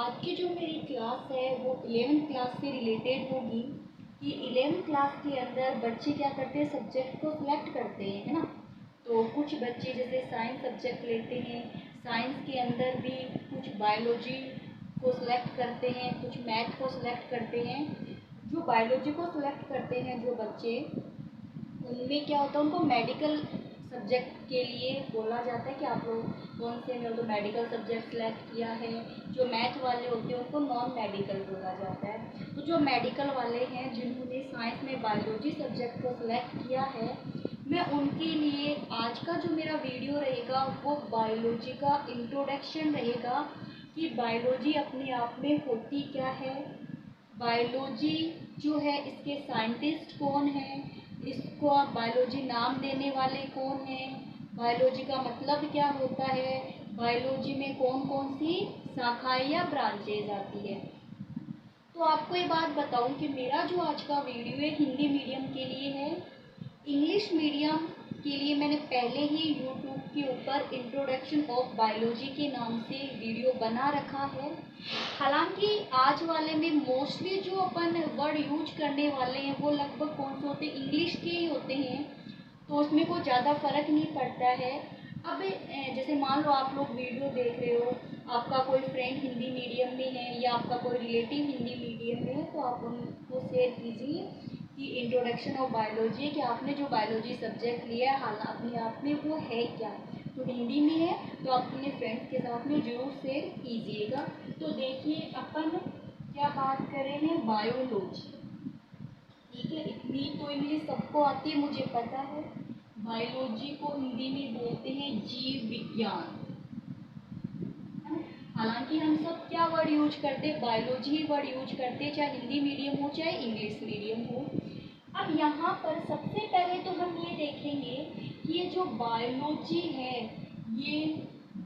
आज की जो मेरी क्लास है वो 11th क्लास से रिलेटेड होगी कि 11th क्लास के अंदर बच्चे क्या करते हैं, सब्जेक्ट को सिलेक्ट करते हैं, है ना। तो कुछ बच्चे जैसे साइंस सब्जेक्ट लेते हैं, साइंस के अंदर भी कुछ बायोलॉजी को सिलेक्ट करते हैं, कुछ मैथ को सिलेक्ट करते हैं। जो बायोलॉजी को सिलेक्ट करते हैं जो बच्चे, उनमें क्या होता है, उनको मेडिकल सब्जेक्ट के लिए बोला जाता है कि आप लोग कौन से में तो मेडिकल सब्जेक्ट सेलेक्ट किया है। जो मैथ वाले होते हैं उनको नॉन मेडिकल बोला जाता है। तो जो मेडिकल वाले हैं जिन्होंने साइंस में बायोलॉजी सब्जेक्ट को सिलेक्ट किया है, मैं उनके लिए आज का जो मेरा वीडियो रहेगा वो बायोलॉजी का इंट्रोडक्शन रहेगा कि बायोलॉजी अपने आप में होती क्या है, बायोलॉजी जो है इसके साइंटिस्ट कौन है, इसको आप बायोलॉजी नाम देने वाले कौन हैं, बायोलॉजी का मतलब क्या होता है, बायोलॉजी में कौन कौन सी शाखाएं या ब्रांचेज आती है। तो आपको ये बात बताऊं कि मेरा जो आज का वीडियो है हिंदी मीडियम के लिए है। इंग्लिश मीडियम के लिए मैंने पहले ही यूट्यूब के ऊपर इंट्रोडक्शन ऑफ बायोलॉजी के नाम से वीडियो बना रखा है। हालांकि आज वाले में मोस्टली जो अपन वर्ड यूज करने वाले हैं वो लगभग कौन से होते हैं, इंग्लिश के ही होते हैं, तो उसमें कोई ज़्यादा फर्क नहीं पड़ता है। अब जैसे मान लो आप लोग वीडियो देख रहे हो, आपका कोई फ्रेंड हिंदी मीडियम में है या आपका कोई रिलेटिव हिंदी मीडियम में है, तो आप उनको शेयर कीजिए कि इंट्रोडक्शन ऑफ बायोलॉजी है कि आपने जो बायोलॉजी सब्जेक्ट लिया है हाल अपने आप में वो है क्या, तो हिंदी में है, तो आप अपने फ्रेंड्स के साथ में जरूर शेयर कीजिएगा। तो देखिए अपन क्या बात कर रहे हैं, बायोलॉजी। ठीक है, इतनी तो इंग्लिश सबको आती है मुझे पता है। बायोलॉजी को हिंदी में बोलते हैं जीव विज्ञान। हालांकि हम सब क्या वर्ड यूज करते हैं, बायोलॉजी ही वर्ड यूज करते हैं, चाहे हिंदी मीडियम हो चाहे इंग्लिश मीडियम हो। अब यहाँ पर सबसे पहले तो हम ये देखेंगे कि ये जो बायोलॉजी है ये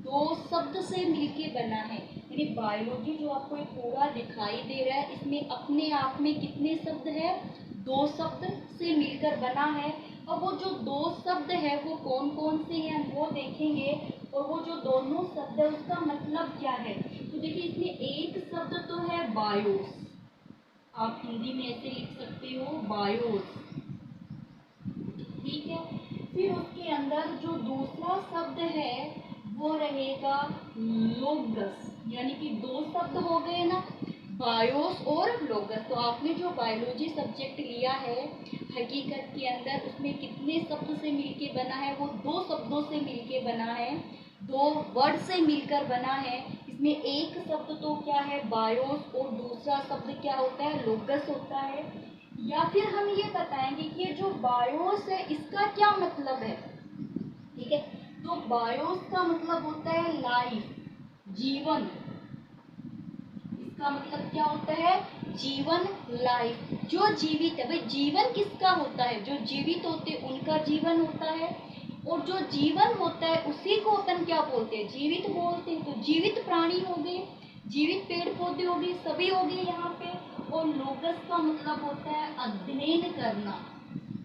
दो शब्द से मिलके बना है। यानी बायोलॉजी जो आपको ये पूरा दिखाई दे रहा है इसमें अपने आप में कितने शब्द है, दो शब्द से मिलकर बना है। और वो जो दो शब्द है वो कौन कौन से हैं वो देखेंगे, और वो जो दोनों शब्द है उसका मतलब क्या है। तो देखिए इसमें एक शब्द तो है बायोस, आप हिंदी में ऐसे लिख सकते हो बायोस, ठीक है। फिर उसके अंदर जो दूसरा शब्द है वो रहेगा लोगस, यानी कि दो शब्द हो गए ना, बायोस और लोगस। तो आपने जो बायोलॉजी सब्जेक्ट लिया है हकीकत के अंदर उसमें कितने शब्द से मिलके बना है, वो दो शब्दों से मिलके बना है, दो वर्ड से मिलकर बना है। इसमें एक शब्द तो क्या है बायोस और दूसरा शब्द क्या होता है, लोगस होता है। या फिर हम ये बताएंगे कि ये जो बायोस है इसका क्या मतलब है। ठीक है, तो बायोस का मतलब होता है लाइफ, जीवन। इसका मतलब क्या होता है, जीवन, लाइफ, जो जीवित है। भाई जीवन किसका होता है, जो जीवित होते हैं उनका जीवन होता है, और जो जीवन होता है उसी को अपन क्या बोलते हैं, जीवित बोलते हैं। तो जीवित प्राणी हो गए, जीवित पेड़ पौधे हो गए, सभी हो गए यहाँ पे। और लोगस का मतलब होता है अध्ययन करना,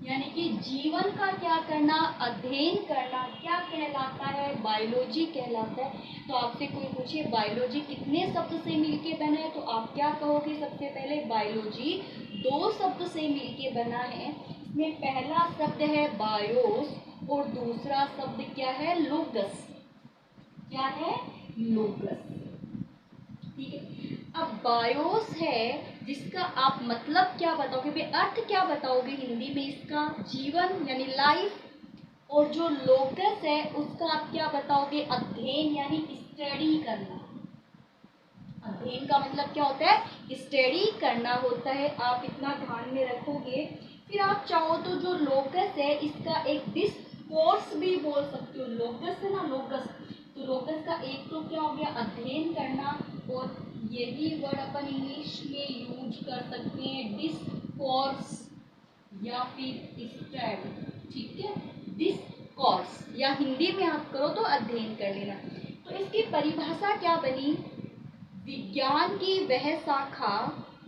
यानी कि जीवन का क्या करना, अध्ययन करना, क्या कहलाता है, बायोलॉजी कहलाता है। तो आपसे कोई पूछे बायोलॉजी कितने शब्द से मिलके बना है, तो आप क्या कहोगे, सबसे पहले बायोलॉजी दो शब्द से मिलके बना है। इसमें पहला शब्द है बायोस और दूसरा शब्द क्या है, लोगस। क्या है, लोगस, ठीक है। अब बायोस है जिसका आप मतलब क्या बताओगे, भाई अर्थ क्या बताओगे हिंदी में इसका, जीवन यानी लाइफ। और जो लोकस है उसका आप क्या बताओगे, अध्ययन यानी स्टडी करना। अध्ययन का मतलब क्या होता है, स्टडी करना होता है, आप इतना ध्यान में रखोगे। फिर आप चाहो तो जो लोकस है इसका एक डिस्कोर्स भी बोल सकते हो, लोकस है ना, लोकस। तो लोकस का एक तो क्या हो गया, अध्ययन करना, और यही वर्ड अपन इंग्लिश में यूज कर सकते हैं डिस्कोर्स या फिर स्टडी, ठीक है, डिस्कोर्स, या हिंदी में आप करो तो अध्ययन कर लेना। तो इसकी परिभाषा क्या बनी, विज्ञान की वह शाखा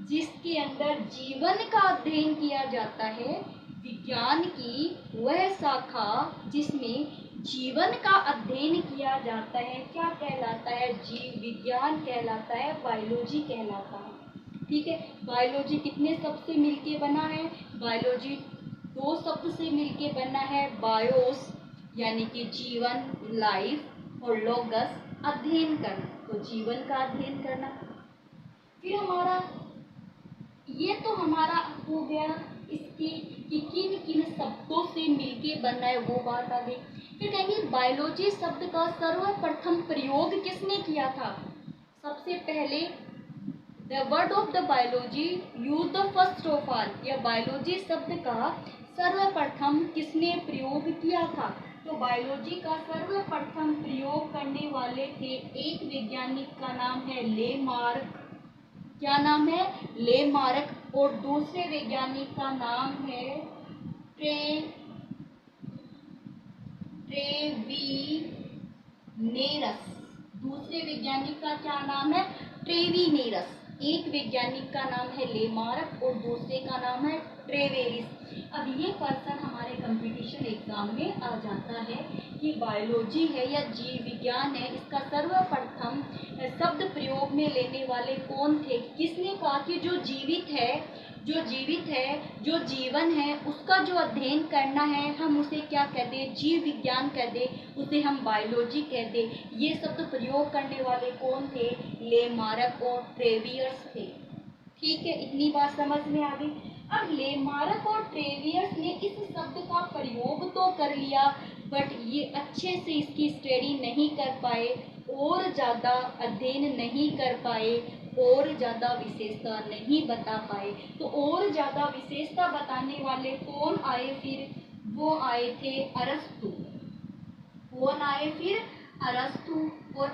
जिसके अंदर जीवन का अध्ययन किया जाता है, विज्ञान की वह शाखा जिसमें जीवन का अध्ययन किया जाता है क्या कहलाता है? जीव विज्ञान कहलाता है, बायोलॉजी कहलाता है। ठीक है, बायोलॉजी कितने शब्द से मिलके बना है? बायोलॉजी दो शब्द से मिलके बना है, बायोस यानी कि जीवन, लाइफ, और लोगस अध्ययन करना, तो जीवन का अध्ययन करना। फिर हमारा ये तो हमारा हो गया इसके कि किन किन शब्दों से मिलके बना है वो बात आ गई। फिर कहेंगे बायोलॉजी शब्द का सर्वप्रथम प्रयोग किसने किया था? सबसे पहले the word of the biology use the first of all, या बायोलॉजी शब्द का सर्वप्रथम किसने प्रयोग किया था? तो बायोलॉजी का सर्वप्रथम प्रयोग करने वाले थे एक वैज्ञानिक का नाम है लेमार्क। क्या नाम है? लेमार्क। और दूसरे वैज्ञानिक का नाम है ट्रेवीनेरस। दूसरे वैज्ञानिक का क्या नाम है? ट्रेवीनेरस। एक वैज्ञानिक का नाम है लेमार्क और दूसरे का नाम है ट्रेवेरिस। अब ये पर्सन हमारे कंपटीशन एग्जाम में आ जाता है कि बायोलॉजी है या जीव विज्ञान है, इसका सर्वप्रथम शब्द प्रयोग में लेने वाले कौन थे? किसने कहा कि जो जीवित है, जो जीवन है, उसका जो अध्ययन करना है हम उसे क्या कहते हैं? जीव विज्ञान कहते हैं, उसे हम बायोलॉजी कहते हैं। ये शब्द प्रयोग करने वाले कौन थे? लेमार्क और ट्रेवियर्स थे। ठीक है, इतनी बात समझ में आ गई। अब लेमार्क और ट्रेवियर्स ने इस शब्द का प्रयोग तो कर लिया, बट ये अच्छे से इसकी स्टडी नहीं कर पाए, और ज़्यादा अध्ययन नहीं कर पाए, और ज़्यादा विशेषता नहीं बता पाए। तो और ज़्यादा विशेषता बताने वाले कौन आए फिर? वो आए थे अरस्तु। कौन आए फिर? अरस्तु। और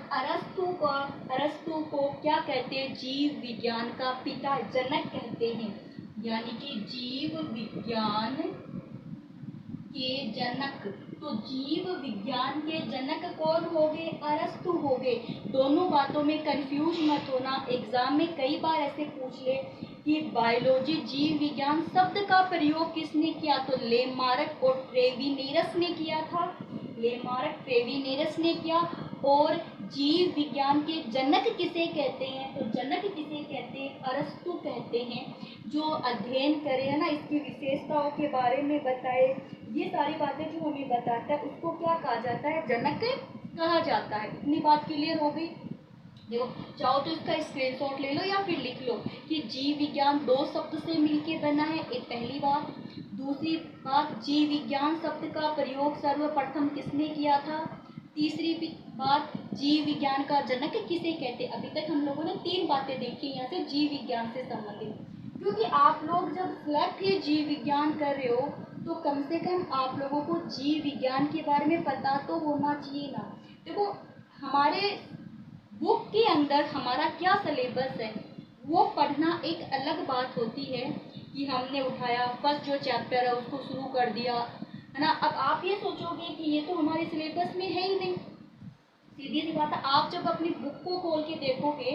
अरस्तु को क्या कहते हैं? जीव विज्ञान का पिता, जनक कहते हैं, यानी कि जीव विज्ञान के जनक। तो जीव विज्ञान के जनक कौन हो गए? अरस्तु हो गए। दोनों बातों में कंफ्यूज मत होना, एग्जाम में कई बार ऐसे पूछ ले कि बायोलॉजी जीव विज्ञान शब्द का प्रयोग किसने किया? तो लेमार्क और ट्रेविनेरस ने किया था। लेमार्क, ट्रेविनेरस ने किया। और जीव विज्ञान के जनक किसे कहते हैं? तो जनक किसे कहते हैं? अरस्तु कहते हैं, जो अध्ययन करे, है ना, इसकी विशेषताओं के बारे में बताए, ये सारी बातें जो हमें बताता है उसको क्या कहा जाता है? जनक कहा जाता है। इतनी बात क्लियर हो गई। देखो, चाहो तो इसका स्क्रीनशॉट ले लो या फिर लिख लो कि जीव विज्ञान दो शब्द से मिलके बना है, एक पहली बात। दूसरी बात, जीव विज्ञान शब्द का प्रयोग सर्वप्रथम किसने किया था? तीसरी बात, जीव विज्ञान का जनक किसे कहते? अभी तक हम लोगों ने तीन बातें देखी यहाँ से जीव विज्ञान से संबंधित। क्योंकि आप लोग जब सिलेक्ट ही जीव विज्ञान कर रहे हो तो कम से कम आप लोगों को जीव विज्ञान के बारे में पता तो होना चाहिए ना। देखो, हमारे बुक के अंदर हमारा क्या सिलेबस है वो पढ़ना एक अलग बात होती है कि हमने उठाया फर्स्ट जो चैप्टर है उसको शुरू कर दिया, है ना। अब आप ये सोचोगे कि ये तो हमारे सिलेबस में है ही नहीं। सीधी सी बात है, आप जब अपनी बुक को खोल के देखोगे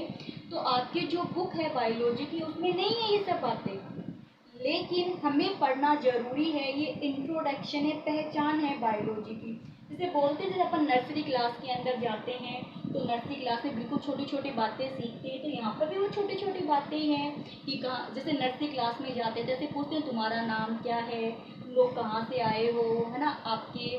तो आपकी जो बुक है बायोलॉजी की उसमें नहीं है ये सब बातें, लेकिन हमें पढ़ना जरूरी है। ये इंट्रोडक्शन है, पहचान है बायोलॉजी की। जैसे बोलते हैं, जैसे अपन नर्सरी क्लास के अंदर जाते हैं तो नर्सरी क्लास में बिल्कुल छोटी छोटी बातें सीखते हैं, तो यहाँ पर भी वो छोटी छोटी बातें हैं कि कहाँ, जैसे नर्सरी क्लास में जाते हैं, जैसे पूछते हैं तुम्हारा नाम क्या है, तुम लोग कहाँ से आए हो, है ना, आपके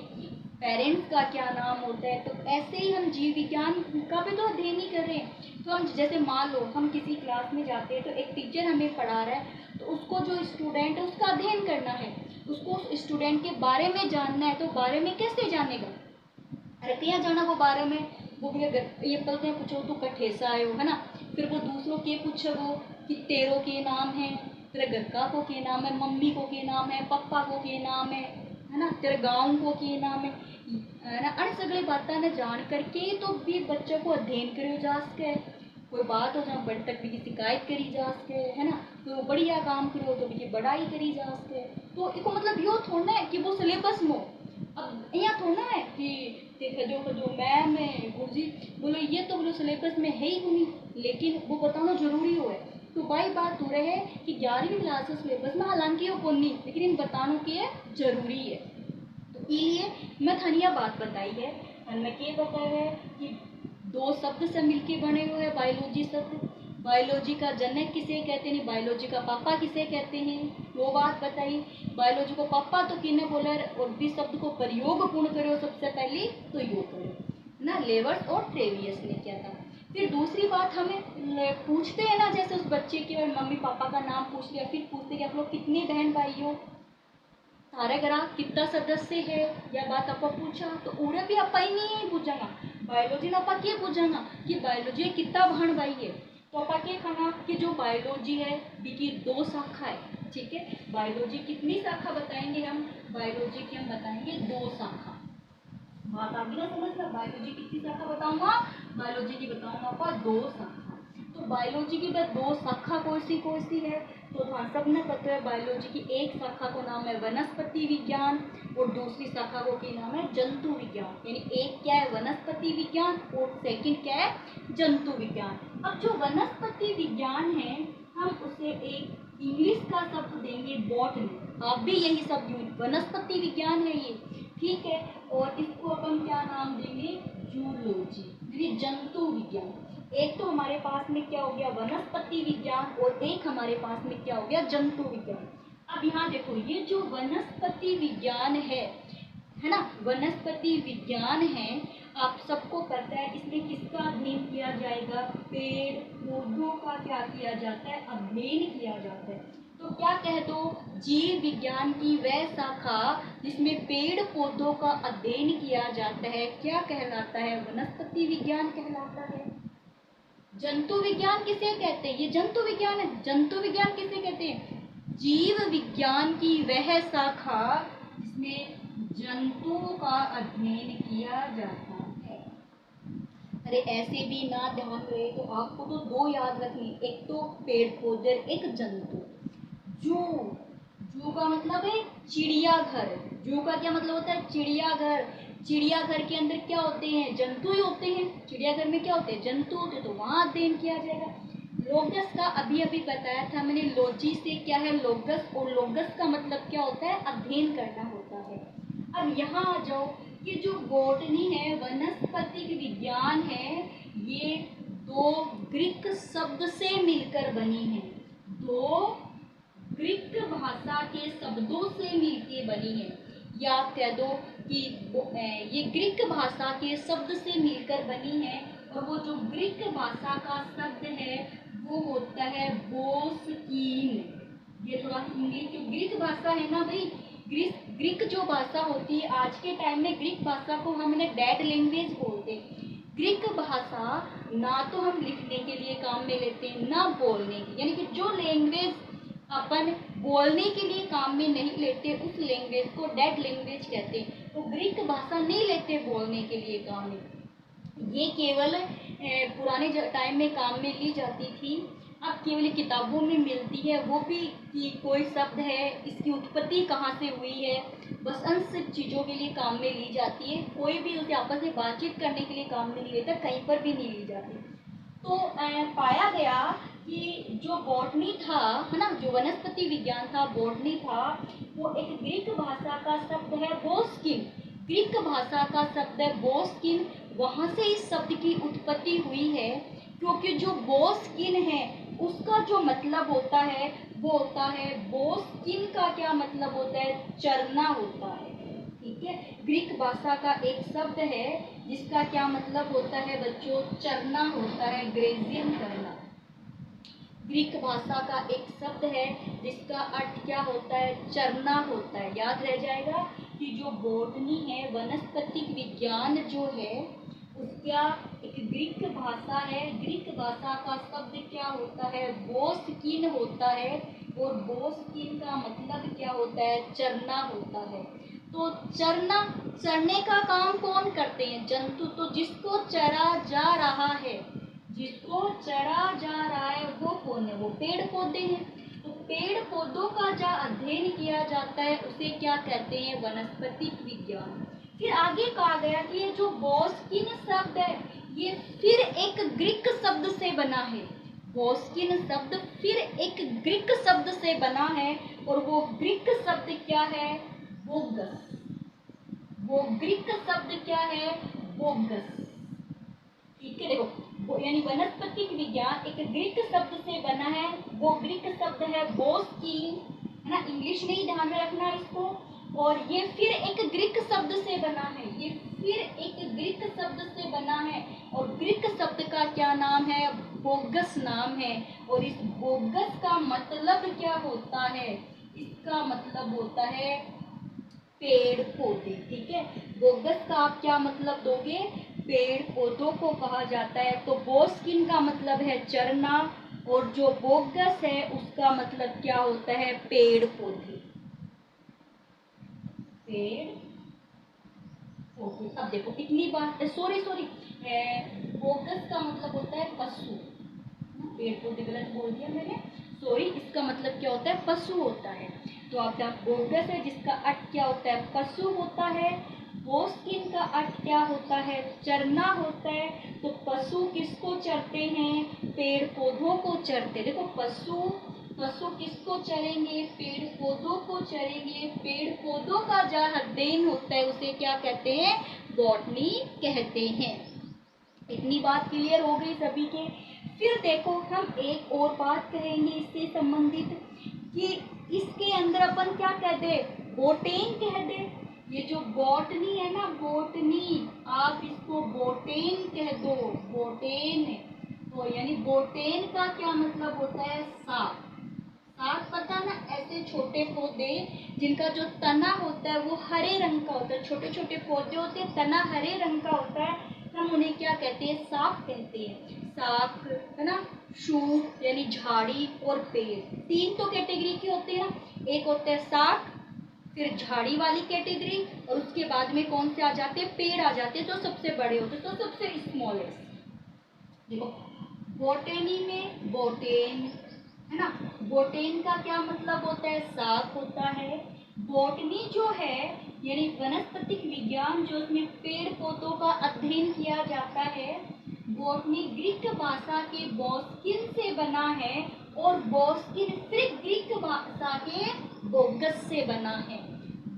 पेरेंट्स का क्या नाम होता है। तो ऐसे ही हम जीव विज्ञान का भी तो अध्ययन ही कर रहे हैं। तो हम जैसे मान लो हम किसी क्लास में जाते हैं तो एक टीचर हमें पढ़ा रहा है, तो उसको जो स्टूडेंट है उसका अध्ययन करना है, उसको उस स्टूडेंट के बारे में जानना है। तो बारे में कैसे जानेगा? अरे क्या जाना वो बारे में, वो भी अगर ये बोलते हैं पूछो तू कठेसा आयो, है ना, फिर वो दूसरों के पूछो वो कि तेरो के नाम है, तेरे गक्का को के नाम है, मम्मी को के नाम है, पप्पा को के नाम है ना, तेरे गाँव को के नाम है ना। अरे सगले बातें ने जान करके तो भी बच्चों को अध्ययन करो जा सके, कोई बात हो जहाँ बड़े तक भी शिकायत करी जा सके, है ना, तो बढ़िया काम करो तो भी बड़ाई करी जा सके। तो इसको मतलब यो थोड़ा है कि वो सिलेबस में, अब यहाँ थोड़ा है कि जो मैम है गुरुजी बोलो ये तो बोलो सिलेबस में है ही नहीं, लेकिन वो बताना जरूरी हो है। तो भाई बात हो रही है कि 11वीं क्लास सिलेबस में हालांकि वो कौन नहीं, लेकिन इन बतानों के जरूरी है। तो इसलिए मैं थनिया बात बताई है और मैं ये बताया है कि दो शब्द से मिलके बने हुए हैं बायोलॉजी शब्द। बायोलॉजी का जनक किसे कहते हैं, बायोलॉजी का पापा किसे कहते हैं, वो बात बताई। बायोलॉजी को पापा तो किने बोला और भी शब्द को प्रयोग पूर्ण करो सबसे पहले तो यो करो ना, लेवर्स और ट्रेवियस ने किया था। फिर दूसरी बात हमें पूछते हैं ना, जैसे उस बच्चे के मम्मी पापा का नाम पूछ लिया, फिर पूछते कि आप लोग कितने बहन भाई हो, सारे घर कितना सदस्य है, या बात आपको पूछा तो उड़े भी आपा ही नहीं पूछागा। बायोलॉजी ने आपा क्या पूछागा कि बायोलॉजी कितना बहन भाई है, तो आपा क्या खाना कि जो बायोलॉजी है की दो शाखा है, ठीक है। बायोलॉजी कितनी शाखा बताएंगे हम, बायोलॉजी की हम बताएंगे दो शाखा। बात आगे ना समझ लो, बायोलॉजी कितनी शाखा बताऊंगा, बायोलॉजी की बताऊंगा आपा दो शाखा। तो बायोलॉजी की दो शाखा कौन सी है, तो हाँ सब ने पता है। बायोलॉजी की एक शाखा को नाम है वनस्पति विज्ञान और दूसरी शाखा को की नाम है जंतु विज्ञान। यानी एक क्या है वनस्पति विज्ञान और सेकंड क्या है जंतु विज्ञान। अब जो वनस्पति विज्ञान है हम उसे एक इंग्लिश का शब्द देंगे बॉटनी। आप भी यही शब्द यूज, वनस्पति विज्ञान है ये, ठीक है। और इसको अपन क्या नाम देंगे, जूलॉजी यानी जंतु विज्ञान। एक तो हमारे पास में क्या हो गया वनस्पति विज्ञान और एक हमारे पास में क्या हो गया जंतु विज्ञान। अब यहाँ देखो ये जो वनस्पति विज्ञान है ना, वनस्पति विज्ञान है, आप सबको पता है इसमें किसका अध्ययन किया जाएगा, पेड़ पौधों का क्या किया जाता है, अध्ययन किया जाता है। तो क्या कह दो, जीव विज्ञान की वह शाखा जिसमें पेड़ पौधों का अध्ययन किया जाता है क्या कहलाता है, वनस्पति विज्ञान कहलाता है। जंतु विज्ञान किसे कहते हैं, ये जंतु विज्ञान है। जंतु विज्ञान किसे कहते हैं, जीव विज्ञान की वह शाखा जिसमें जंतुओं का अध्ययन किया जाता है। अरे ऐसे भी ना ध्यान रहे तो आपको तो दो याद रखनी, एक तो पेड़ पौधे एक जंतु। जू, जू का मतलब है चिड़ियाघर। जू का क्या मतलब होता है, चिड़ियाघर। चिड़ियाघर के अंदर क्या होते हैं, जंतु ही होते हैं। चिड़ियाघर में क्या होते हैं, जंतु होते हैं, तो वहाँ अध्ययन किया जाएगा। लोगस का अभी अभी बताया था मैंने, लॉजी से क्या है लोगस, और लोगस का मतलब क्या होता है, अध्ययन करना होता है। अब यहाँ आ जाओ, ये जो बॉटनी है वनस्पतिक विज्ञान है, ये दो ग्रीक शब्द से मिलकर बनी है, दो ग्रीक भाषा के शब्दों से मिलकर बनी है। या कह दो कि ये ग्रीक भाषा के शब्द से मिलकर बनी है, और वो जो ग्रीक भाषा का शब्द है वो होता है बोस्कीन। ये थोड़ा इंग्लिश, जो ग्रीक भाषा है ना भाई, ग्रीक जो भाषा होती है आज के टाइम में, ग्रीक भाषा को हमने डेड लैंग्वेज बोलते हैं। ग्रीक भाषा ना तो हम लिखने के लिए काम में लेते हैं ना बोलने की, यानी कि जो लैंग्वेज अपन बोलने के लिए काम में नहीं लेते उस लैंग्वेज को डेड लैंग्वेज कहते हैं। तो ग्रीक भाषा नहीं लेते बोलने के लिए काम में, ये केवल पुराने टाइम में काम में ली जाती थी। अब केवल किताबों में मिलती है, वो भी कि कोई शब्द है इसकी उत्पत्ति कहाँ से हुई है, बस उन सब चीज़ों के लिए काम में ली जाती है। कोई भी उसे आपस में बातचीत करने के लिए काम में नहीं लेता, कहीं पर भी नहीं ली जाती। तो पाया गया कि जो बॉटनी था है ना, जो वनस्पति विज्ञान था, बॉटनी था, वो एक ग्रीक भाषा का शब्द है बोस्किन। ग्रीक भाषा का शब्द है बोस्किन, वहाँ से इस शब्द की उत्पत्ति हुई है। क्योंकि जो बोस्किन है उसका जो मतलब होता है वो होता है, बोस्किन का क्या मतलब होता है, चरना होता है, ठीक है। ग्रीक भाषा का एक शब्द है जिसका क्या मतलब होता है बच्चों, चरना होता है, ग्रेजिंग करना। ग्रीक भाषा का एक शब्द है जिसका अर्थ क्या होता है, चरना होता है। याद रह जाएगा कि जो बॉटनी है, वनस्पतिक विज्ञान जो है, उसका एक ग्रीक भाषा है। ग्रीक भाषा का शब्द क्या होता है, बोस्किन होता है, और बोस्किन का मतलब क्या होता है, चरना होता है। तो चरना, चरने का काम कौन करते हैं, जंतु। तो जिसको चरा जा रहा है, जिसको चरा जा रहा है वो कौन है, वो पेड़ पौधे हैं। तो पेड़ पौधों का जो अध्ययन किया जाता है उसे क्या कहते हैं, वनस्पतिक विज्ञान। फिर आगे कहा गया कि ये जो बोस्किन शब्द है ये फिर एक ग्रीक शब्द से बना है। बोस्किन शब्द फिर एक ग्रीक शब्द से बना है, और वो ग्रीक शब्द क्या है, बोगस। वो ग्रीक शब्द क्या है? बोगस। ठीक है, देखो यानी वनस्पतिक विज्ञान एक ग्रीक शब्द से बना है। वो ग्रीक शब्द है बोस्कीन, है ना, इंग्लिश में ही ध्यान में रखना इसको। और ये फिर एक ग्रीक शब्द से बना है, ये फिर एक ग्रीक शब्द से बना है। और ग्रीक शब्द का क्या नाम है? बोगस नाम है। और इस बोगस का मतलब क्या होता है? इसका मतलब होता है पेड़ पौधे। ठीक है, बोगस का आप क्या मतलब दोगे? पेड़ पौधों को कहा जाता है। तो बोस्किन का मतलब है चरना, और जो बोगस है उसका मतलब क्या होता है? पेड़ पौधे। पेड़ पौधे। अब देखो कितनी बात, सॉरी बोगस का मतलब होता है पशु। पेड़ पौधे गलत बोल दिया मैंने, सॉरी। इसका मतलब क्या होता है? पशु होता है। तो आपका बोगस है जिसका अर्थ क्या होता है? पशु होता है। बोस्किन का अर्थ क्या होता है? चरना होता है। तो पशु किसको चरते हैं? पेड़ पौधों को चरते। देखो पशु किसको चरेंगे? पेड़ पौधों को चरेंगे। पेड़ पौधों का जो अध्ययन होता है उसे क्या कहते हैं? बॉटनी कहते हैं। इतनी बात क्लियर हो गई सभी के। फिर देखो हम एक और बात कहेंगे इससे संबंधित कि इसके अंदर अपन क्या कह दे? बोटेन कह दे। ये जो बॉटनी है ना, बोटनी, आप इसको बोटेन कह दो। बोटेन। तो यानी बोटेन का क्या मतलब होता है? साग। साग पता ना, ऐसे छोटे पौधे जिनका जो तना होता है वो हरे रंग का होता है। छोटे छोटे पौधे होते हैं, तना हरे रंग का होता है, हम उन्हें क्या कहते हैं? साग कहते हैं। साग, है ना, शूट यानी झाड़ी, और पेड़। तीन तो कैटेगरी के होते हैं ना, एक होता है साग, फिर झाड़ी वाली कैटेगरी, और उसके बाद में कौन से आ जाते हैं? पेड़ आ जाते हैं, जो सबसे बड़े होते हैं, तो सबसे स्मॉलेस्ट। देखो बोटेनी में बोटेन, है ना, बोटेन का क्या मतलब होता है? साग होता है। बोटनी जो है यानी वनस्पतिक विज्ञान, जो उसमें पेड़ पौधों का अध्ययन किया जाता है, बोटनी ग्रीक भाषा के बोस्किन से बना है, और बोस्किन फिर ग्रीक भाषा के बोगस से बना है।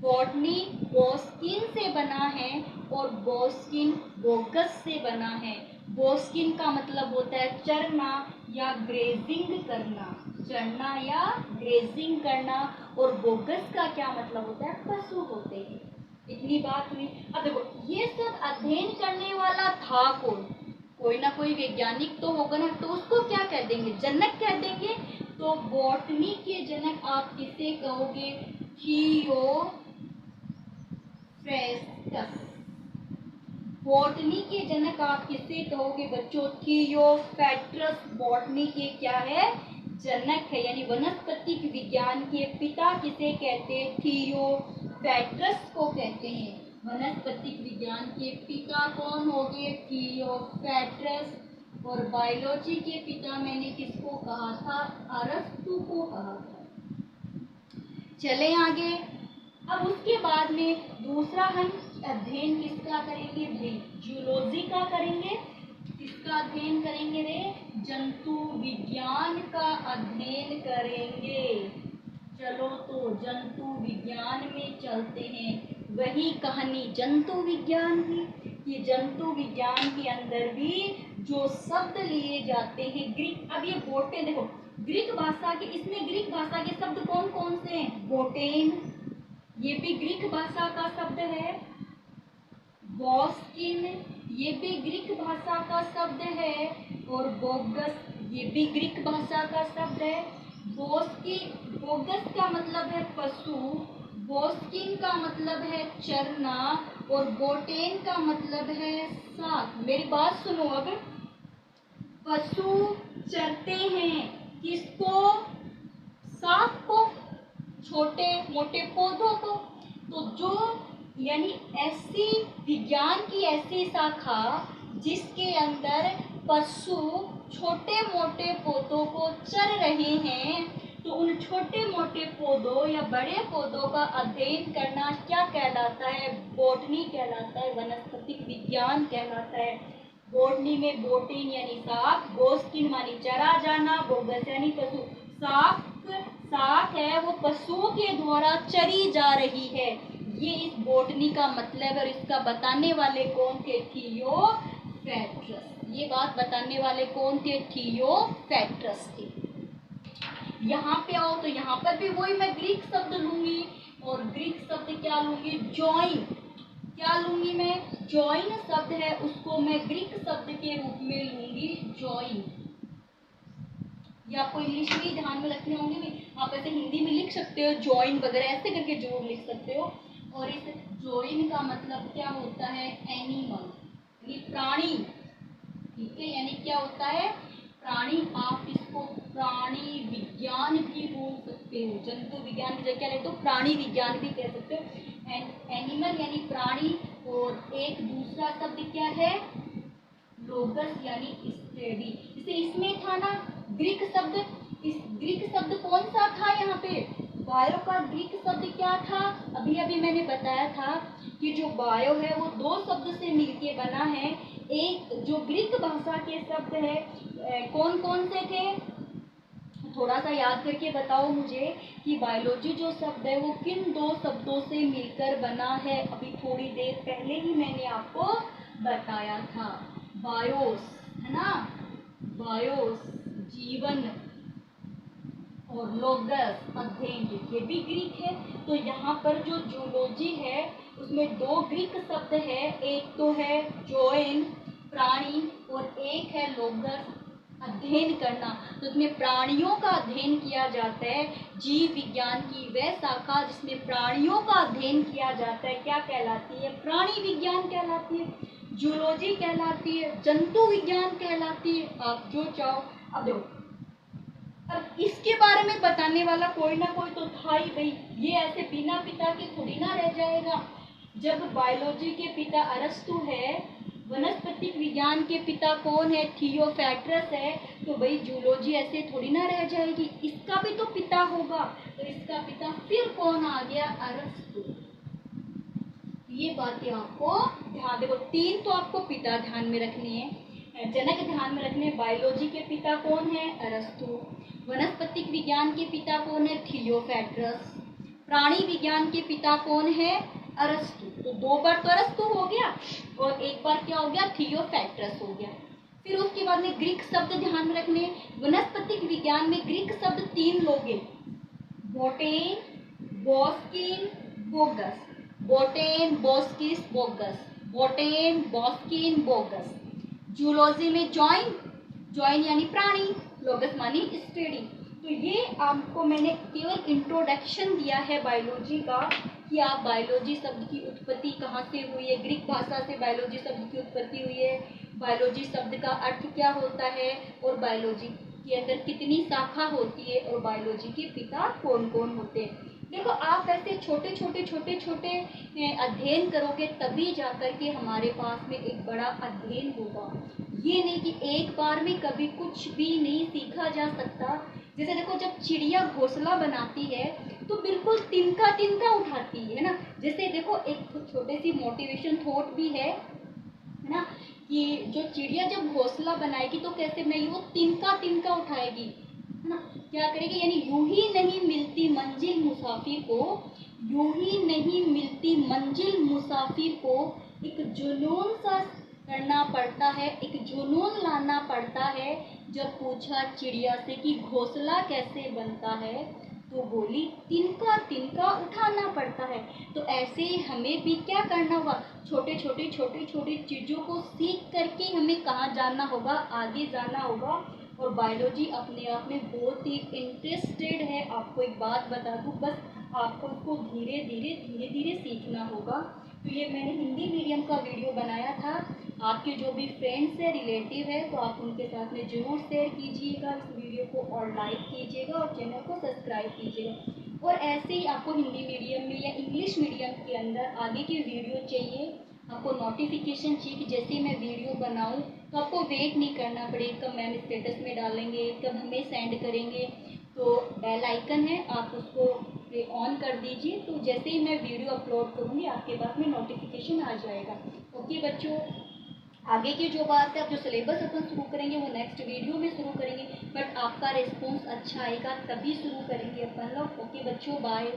बॉटनी बोस्किन से बना है और बोस्किन बोगस से बना है। बोस्किन का मतलब होता है चरना या ग्रेजिंग करना, चरना या ग्रेजिंग करना, और बोगस का क्या मतलब होता है? पशु होते हैं। इतनी बात हुई। अब देखो ये सब अध्ययन करने वाला था कौन? कोई ना कोई वैज्ञानिक तो होगा ना, तो उसको क्या कह देंगे? जनक कह देंगे। तो बॉटनी के जनक आप किसे कहोगे? थियोफ्रेस्टस। बॉटनी के जनक आप किसे कहोगे बच्चों? थियोफ्रेस्टस बॉटनी के क्या है? जनक है। यानी वनस्पतिक विज्ञान के पिता किसे कहते हैं? थियोफ्रेस्टस को कहते हैं। वनस्पतिक विज्ञान के पिता कौन हो गए? थियोफ्रेस्टस। और बायोलॉजी के पिता मैंने किसको कहा था? अरस्तु को कहा था। चले आगे। अब उसके बाद में दूसरा हम अध्ययन किसका करेंगे? जूलॉजी का करेंगे। किसका अध्ययन करेंगे रे? जंतु विज्ञान का अध्ययन करेंगे। चलो तो जंतु विज्ञान में चलते हैं। वही कहानी जंतु विज्ञान की, कि जंतु विज्ञान के अंदर भी जो शब्द लिए जाते हैं ग्रीक। अब ये बोटे देखो, ग्रीक भाषा के, इसमें ग्रीक भाषा के शब्द कौन कौन से हैं? बोटेन, ये भी ग्रीक भाषा का शब्द है। बोस्किन, ये भी ग्रीक भाषा का शब्द है। और बोगस, ये भी ग्रीक भाषा का शब्द है। बोगस का मतलब है पशु, बोस्किन का मतलब है चरना, और बोटेन का मतलब है साग। मेरी बात सुनो। अब पशु चरते हैं किसको? साग को, छोटे मोटे पौधों को। तो जो यानी ऐसी विज्ञान की ऐसी शाखा जिसके अंदर पशु छोटे मोटे पौधों को चर रहे हैं, तो उन छोटे मोटे पौधों या बड़े पौधों का अध्ययन करना क्या कहलाता है? बॉटनी कहलाता है, वनस्पतिक विज्ञान कहलाता है। बॉटनी में बोटेन यानी साग, बोस्किन मानी चरा जाना, बोगस यानी पशु। साग है वो पशुओं के द्वारा चरी जा रही है। ये इस बॉटनी का मतलब और इसका बताने वाले कौन थे? थियोफैक्ट्रस। ये बात बताने वाले कौन थे? थियोफैक्ट्रस थे। यहाँ पे आओ तो यहाँ पर भी वही मैं ग्रीक शब्द लूंगी, और ग्रीक शब्द क्या लूंगी? जॉइन। क्या लूंगी मैं? जॉइन शब्द है उसको मैं ग्रीक शब्द के रूप में लूंगी, जॉइन। ये आपको इंग्लिश में ध्यान में रखने होंगे भी, आप ऐसे हिंदी में लिख सकते हो जॉइन वगैरह ऐसे करके जरूर लिख सकते हो। और इस जॉइन का मतलब क्या होता है? एनिमल, यानी प्राणी। ठीक है, यानी क्या होता है? प्राणी। आप इसको प्राणी विज्ञान भी बोल सकते हो, जंतु विज्ञान की जगह क्या लेते हो? प्राणी विज्ञान भी कह सकते हो। एनिमल यानी प्राणी। और एक दूसरा शब्द क्या है? लोगस यानी स्टडी। इसे इसमें था ना ग्रीक शब्द, इस ग्रीक शब्द कौन सा था यहाँ पे? बायो का ग्रीक शब्द क्या था? अभी अभी मैंने बताया था कि जो बायो है वो दो शब्द से मिलके बना है। एक जो ग्रीक भाषा के शब्द है कौन कौन से थे? थोड़ा सा याद करके बताओ मुझे कि बायोलॉजी जो शब्द है वो किन दो शब्दों से मिलकर बना है? अभी थोड़ी देर पहले ही मैंने आपको बताया था। बायोस है ना, बायोस जीवन, और लोगस अध्ययन, ये भी ग्रीक है। तो यहाँ पर जो जूलॉजी है उसमें दो ग्रीक शब्द है, एक तो है जोइन प्राणी और एक है लोगस अध्ययन करना। तो इसमें प्राणियों का अध्ययन किया जाता है। जीव विज्ञान की वह शाखा जिसमें प्राणियों का अध्ययन किया जाता है क्या कहलाती है? प्राणी विज्ञान कहलाती है, जूलॉजी कहलाती है, जंतु विज्ञान कहलाती है, आप जो चाहो। अब देखो, अब इसके बारे में बताने वाला कोई ना कोई तो था ही भाई, ये ऐसे बिना पिता के थोड़ी ना रह जाएगा। जब बायोलॉजी के पिता अरस्तु है, वनस्पतिक विज्ञान के पिता कौन है? थियोफैक्ट्रस है। तो भाई जूलॉजी ऐसे थोड़ी ना रह जाएगी, इसका भी तो पिता होगा। तो इसका पिता फिर कौन आ गया? अरस्तु। ये बातें आपको ध्यान, देखो तीन तो आपको पिता ध्यान में रखनी है, जनक ध्यान में रखने। बायोलॉजी के पिता कौन है? अरस्तु। वनस्पतिक विज्ञान के पिता कौन है? थियोफैक्ट्रस। प्राणी विज्ञान के पिता कौन है? अरस्तु। तो दो बार तो अरस्तु हो गया और एक बार क्या हो गया? थियोफैक्ट्रस हो गया। फिर उसके बाद में ग्रीक शब्द ध्यान में रखने। वनस्पतिक विज्ञान में ग्रीक शब्द तीन लोग हैं, बोटेन, बॉस्किन, बोगस। बोटेन, बॉस्किस, बोगस। बोटेन, बॉस्किन, बोगस। जूलॉजी में जॉइन, जॉइन यानी प्राणी, लोगस मानी स्टडी। तो ये आपको मैंने केवल इंट्रोडक्शन दिया है बायोलॉजी का, कि आप बायोलॉजी शब्द की उत्पत्ति कहाँ से हुई है, ग्रीक भाषा से बायोलॉजी शब्द की उत्पत्ति हुई है, बायोलॉजी शब्द का अर्थ क्या होता है, और बायोलॉजी के अंदर कितनी शाखा होती है, और बायोलॉजी के पिता कौन कौन होते हैं। देखो आप ऐसे छोटे छोटे अध्ययन करोगे तभी जाकर के हमारे पास में एक बड़ा अध्ययन होगा। ये नहीं कि एक बार में कभी कुछ भी नहीं सीखा जा सकता। जैसे देखो जब चिड़िया घोंसला बनाती है तो बिल्कुल तिनका तिनका उठाती है ना। जैसे देखो एक छोटे सी मोटिवेशन थॉट भी है ना, कि जो चिड़िया जब घोंसला बनाएगी तो कैसे बनाएगी? वो तिनका तिनका उठाएगी है ना। क्या करेगी? यानी यूं ही नहीं मिलती मंजिल मुसाफिर को, यूं ही नहीं मिलती मंजिल मुसाफिर को, एक जुनून सा करना पड़ता है, एक जुनून लाना पड़ता है। जब पूछा चिड़िया से कि घोंसला कैसे बनता है, तो बोली तिनका तिनका उठाना पड़ता है। तो ऐसे ही हमें भी क्या करना होगा? छोटे छोटे चीज़ों को सीख करके हमें कहाँ जाना होगा? आगे जाना होगा। और बायोलॉजी अपने आप में बहुत ही इंटरेस्टेड है। आपको एक बात बता दूँ, बस आपको इसको धीरे धीरे सीखना होगा। तो ये मैंने हिंदी मीडियम का वीडियो बनाया था। आपके जो भी फ्रेंड्स है, रिलेटिव है, तो आप उनके साथ में ज़रूर शेयर कीजिएगा इस वीडियो को, और लाइक कीजिएगा और चैनल को सब्सक्राइब कीजिएगा। और ऐसे ही आपको हिंदी मीडियम में या इंग्लिश मीडियम के अंदर आगे की वीडियो चाहिए, आपको नोटिफिकेशन चाहिए कि जैसे मैं वीडियो बनाऊं तो आपको वेट नहीं करना पड़े कब मैम स्टेटस में डालेंगे, कब हमें सेंड करेंगे। तो बेल आइकन है, आप उसको ऑन कर दीजिए, तो जैसे ही मैं वीडियो अपलोड करूँगी आपके पास में नोटिफिकेशन आ जाएगा। ओके बच्चों, आगे की जो बात है, अब जो सिलेबस अपन शुरू करेंगे वो नेक्स्ट वीडियो में शुरू करेंगे, बट आपका रिस्पॉन्स अच्छा आएगा तभी शुरू करेंगे अपन लोग। ओके बच्चों, बाय।